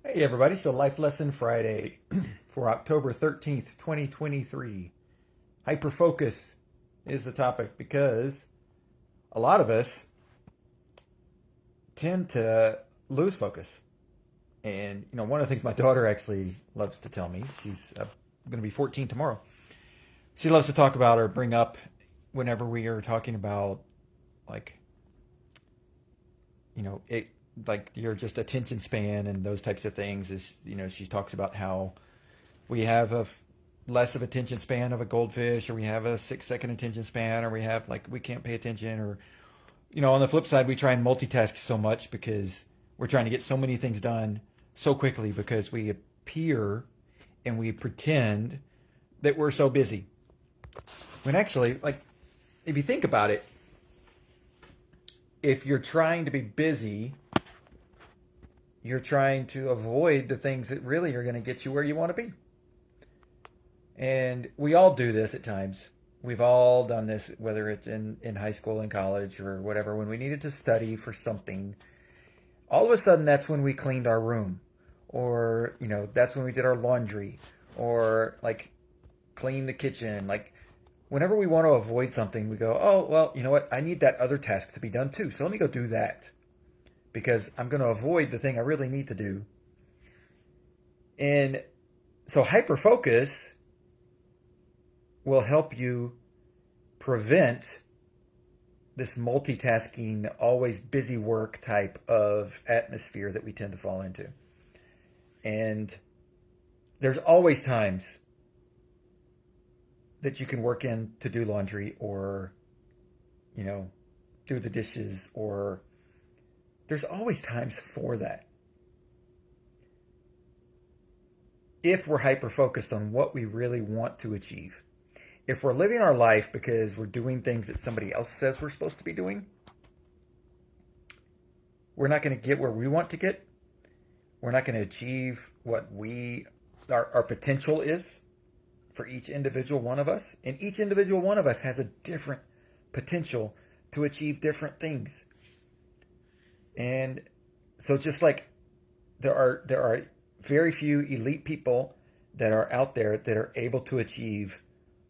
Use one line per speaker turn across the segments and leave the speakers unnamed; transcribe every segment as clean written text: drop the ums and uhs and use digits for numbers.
Hey everybody, so Life Lesson Friday for October 13th, 2023. Hyperfocus is the topic because a lot of us tend to lose focus. And, one of the things my daughter actually loves to tell me, she's going to be 14 tomorrow. She loves to talk about or bring up whenever we are talking about, like, it, like your just attention span and those types of things is, she talks about how we have less of attention span of a goldfish, or we have a 6 second attention span, or we have like we can't pay attention, or on the flip side, we try and multitask so much because we're trying to get so many things done so quickly because we appear and we pretend that we're so busy. When actually, like, if you think about it, if you're trying to be busy, you're trying to avoid the things that really are going to get you where you want to be. And we all do this at times. We've all done this, whether it's in high school and college or whatever, when we needed to study for something. All of a sudden, that's when we cleaned our room. Or, that's when we did our laundry. Or, like, clean the kitchen. Like, whenever we want to avoid something, we go, oh, well, you know what? I need that other task to be done too. So let me go do that. Because I'm going to avoid the thing I really need to do. And so hyperfocus will help you prevent this multitasking, always busy work type of atmosphere that we tend to fall into. And there's always times that you can work in to do laundry or, do the dishes, or there's always times for that. If we're hyper focused on what we really want to achieve. If we're living our life because we're doing things that somebody else says we're supposed to be doing, we're not going to get where we want to get. We're not going to achieve what our potential is for each individual one of us. And each individual one of us has a different potential to achieve different things. And so just like there are very few elite people that are out there that are able to achieve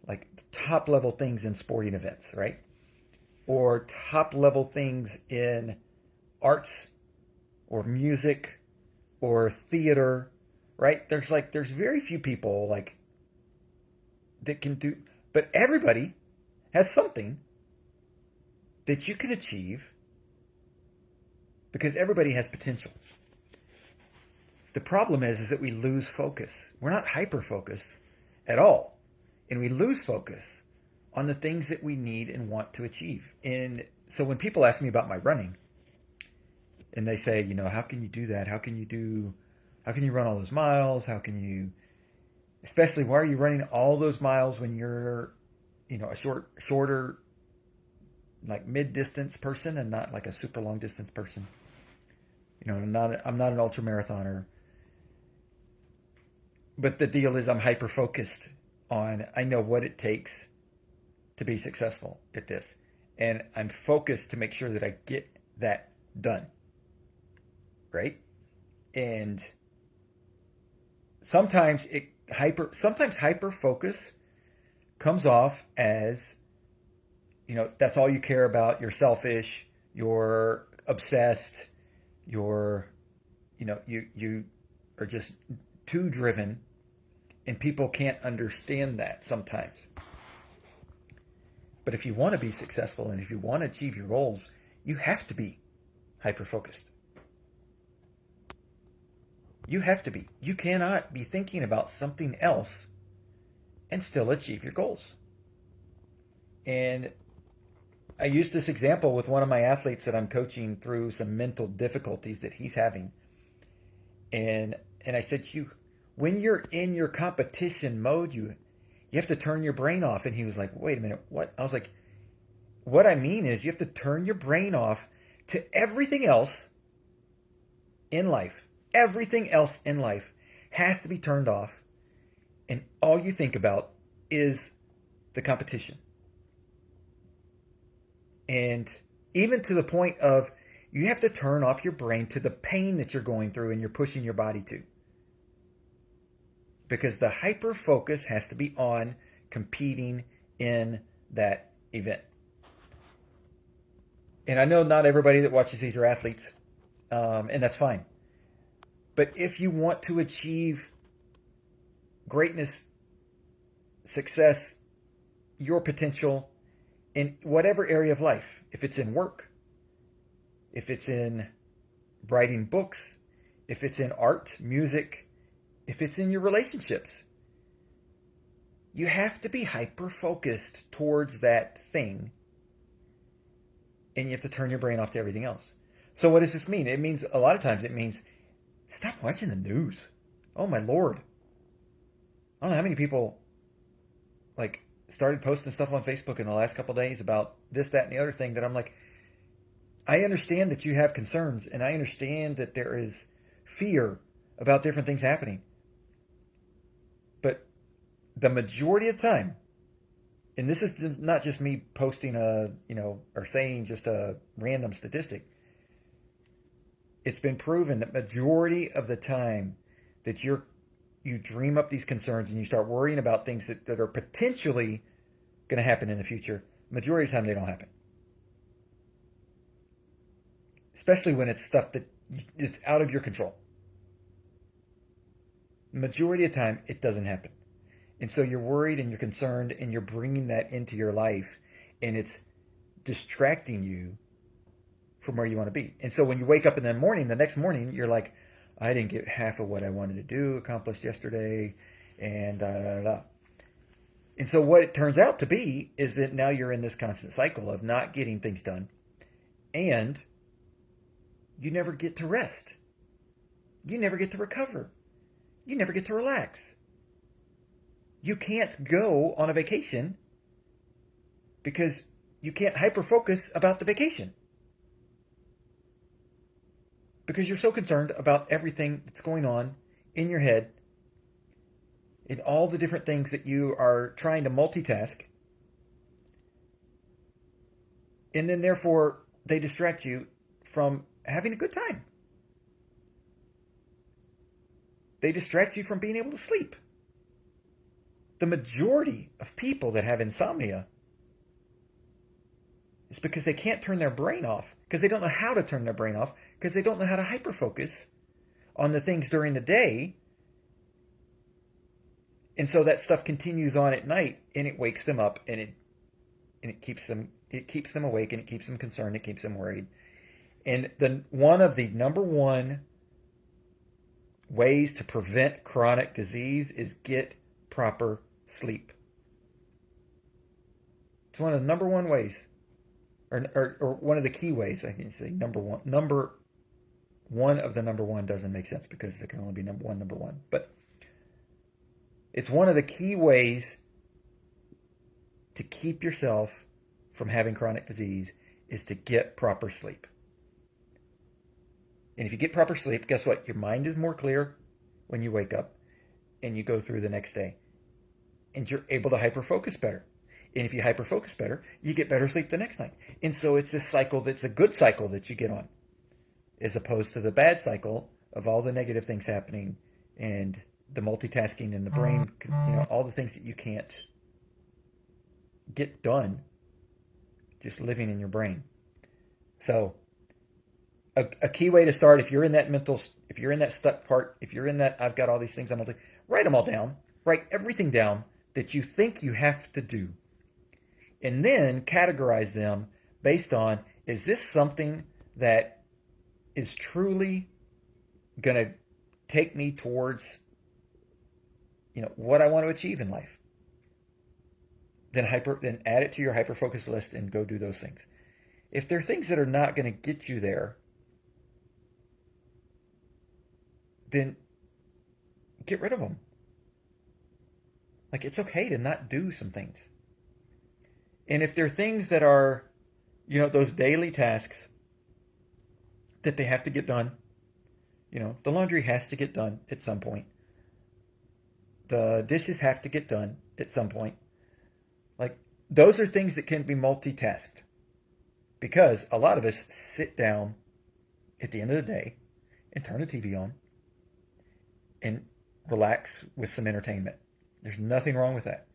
like top level things in sporting events, right? Or top level things in arts or music or theater, right? There's very few people like that can do, but everybody has something that you can achieve because everybody has potential. The problem is that we lose focus. We're not hyper focused at all. And we lose focus on the things that we need and want to achieve. And so when people ask me about my running and they say, how can you do that? How can you run all those miles? Especially why are you running all those miles when you're, a shorter, like mid-distance person and not like a super long distance person? I'm not an ultra marathoner. But the deal is I'm hyper focused on, I know what it takes to be successful at this. And I'm focused to make sure that I get that done. Right? And sometimes hyper focus comes off as, that's all you care about. You're selfish. You're obsessed. You are just too driven, and people can't understand that sometimes. But if you want to be successful and if you want to achieve your goals, you have to be hyper focused. You have to be. You cannot be thinking about something else and still achieve your goals. And I used this example with one of my athletes that I'm coaching through some mental difficulties that he's having. And I said, when you're in your competition mode, you have to turn your brain off. And he was like, wait a minute, what? I was like, what I mean is you have to turn your brain off to everything else in life. Everything else in life has to be turned off. And all you think about is the competition. And even to the point of You have to turn off your brain to the pain that you're going through and you're pushing your body to. Because the hyper focus has to be on competing in that event. And I know not everybody that watches these are athletes, and that's fine. But if you want to achieve greatness, success, your potential in whatever area of life, if it's in work, if it's in writing books, if it's in art, music, if it's in your relationships, you have to be hyper-focused towards that thing, and you have to turn your brain off to everything else. So what does this mean? It means, a lot of times it means, stop watching the news. Oh my Lord. I don't know how many people started posting stuff on Facebook in the last couple of days about this, that, and the other thing that I'm like, I understand that you have concerns, and I understand that there is fear about different things happening. But the majority of the time, and this is not just me posting or saying just a random statistic. It's been proven that majority of the time that you dream up these concerns and you start worrying about things that are potentially going to happen in the future, majority of the time they don't happen. Especially when it's stuff that it's out of your control. Majority of the time, it doesn't happen. And so you're worried and you're concerned and you're bringing that into your life, and it's distracting you from where you want to be. And so when you wake up in the morning, the next morning, you're like, I didn't get half of what I wanted to do accomplished yesterday, and da da da da. And so what it turns out to be is that now you're in this constant cycle of not getting things done, and you never get to rest. You never get to recover. You never get to relax. You can't go on a vacation because you can't hyper-focus about the vacation. Because you're so concerned about everything that's going on in your head and all the different things that you are trying to multitask. And then therefore they distract you from having a good time. They distract you from being able to sleep. The majority of people that have insomnia is because they can't turn their brain off, because they don't know how to turn their brain off, because they don't know how to hyper-focus on the things during the day. And so that stuff continues on at night, and it wakes them up, and it keeps them awake, and it keeps them concerned, it keeps them worried. And one of the number one ways to prevent chronic disease is get proper sleep. It's one of the number one ways, or one of the key ways, I can say number one of the number one doesn't make sense because there can only be number one. But it's one of the key ways to keep yourself from having chronic disease is to get proper sleep. And if you get proper sleep, guess what? Your mind is more clear when you wake up and you go through the next day. And you're able to hyper-focus better. And if you hyper-focus better, you get better sleep the next night. And so it's this cycle that's a good cycle that you get on, as opposed to the bad cycle of all the negative things happening and the multitasking in the brain, all the things that you can't get done just living in your brain. So a key way to start, if you're in that stuck part, if you're in that, I've got all these things, write them all down. Write everything down that you think you have to do. And then categorize them based on, is this something that is truly going to take me towards, what I want to achieve in life? Then add it to your hyper-focus list and go do those things. If there are things that are not going to get you there, then get rid of them. It's okay to not do some things. And if there are things that are, those daily tasks that they have to get done, the laundry has to get done at some point. The dishes have to get done at some point. Those are things that can be multitasked. Because a lot of us sit down at the end of the day and turn the TV on and relax with some entertainment. There's nothing wrong with that.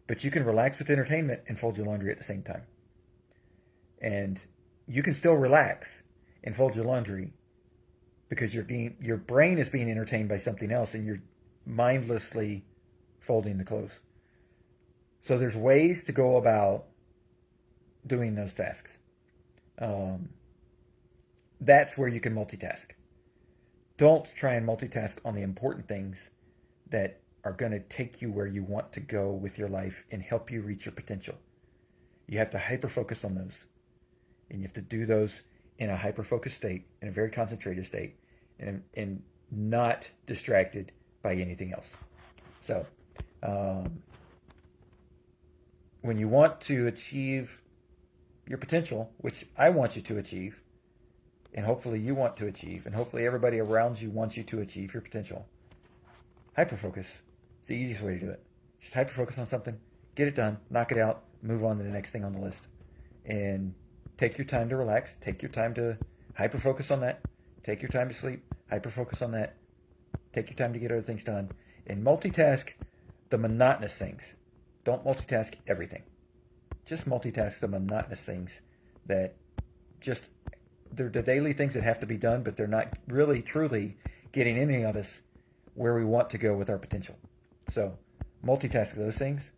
But you can relax with entertainment and fold your laundry at the same time. And you can still relax and fold your laundry because your brain is being entertained by something else and you're mindlessly folding the clothes. So there's ways to go about doing those tasks. That's where you can multitask. Don't try and multitask on the important things that are going to take you where you want to go with your life and help you reach your potential. You have to hyper focus on those. And you have to do those in a hyper focused state, in a very concentrated state, and not distracted by anything else. So, when you want to achieve your potential, which I want you to achieve, and hopefully you want to achieve, and hopefully everybody around you wants you to achieve your potential, hyperfocus. It's the easiest way to do it. Just hyperfocus on something, get it done, knock it out, move on to the next thing on the list. And take your time to relax, take your time to hyperfocus on that, take your time to sleep, hyperfocus on that, take your time to get other things done, and multitask the monotonous things. Don't multitask everything. Just multitask the monotonous things that just, they're the daily things that have to be done, but they're not really, truly getting any of us where we want to go with our potential. So multitask those things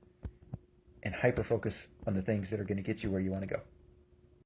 and hyper focus on the things that are going to get you where you want to go.